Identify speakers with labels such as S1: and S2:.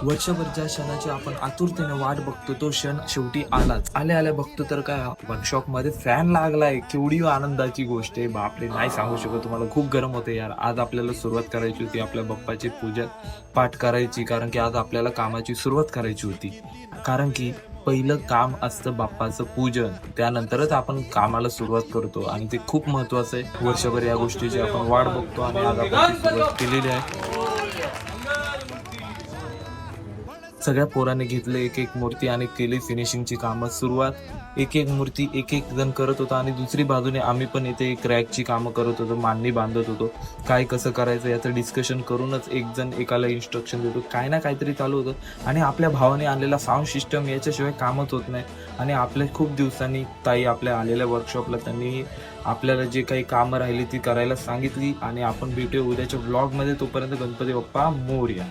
S1: वर्षभर ज्या क्षणाची आपण आतुरतेने वाट बघतो तो क्षण शेवटी आलाच. आल्या आल्या बघतो तर काय वर्कशॉप मध्ये फॅन लागलाय. केवढी आनंदाची गोष्ट आहे बापरे, नाही सांगू शकत तुम्हाला. खूप गरम होते यार. आज आपल्याला सुरुवात करायची होती आपल्या बाप्पाची पूजा पाठ करायची, कारण की आज आपल्याला कामाची सुरुवात करायची होती. कारण की पहिलं काम असतं बाप्पाचं पूजन, त्यानंतरच आपण कामाला सुरुवात करतो आणि ते खूप महत्वाचं आहे. वर्षभर या गोष्टीची आपण वाट बघतो आणि आज आपण ती सुरुवात केलेली आहे. सगळ्या पोरांनी घेतले एक एक मूर्ती आणि केली फिनिशिंगची कामं सुरुवात. एक एक मूर्ती एक एक जण करत होता आणि दुसरी बाजूने आम्ही पण इथे क्रॅकची कामं करत होतो, मांडणी बांधत होतो. काय कसं करायचं याचं डिस्कशन करूनच एक जण एकाला इन्स्ट्रक्शन देतो, काय ना काहीतरी चालू होतं. आणि आपल्या भावाने आणलेला साऊंड सिस्टम याच्याशिवाय कामच होत नाही. आणि आपल्या खूप दिवसांनी ताई आपल्या आलेल्या वर्कशॉपला त्यांनी आपल्याला जे काही कामं राहिली ती करायला सांगितली. आणि आपण भेटूया उद्याच्या ब्लॉगमध्ये. तोपर्यंत गणपती बाप्पा मोरया.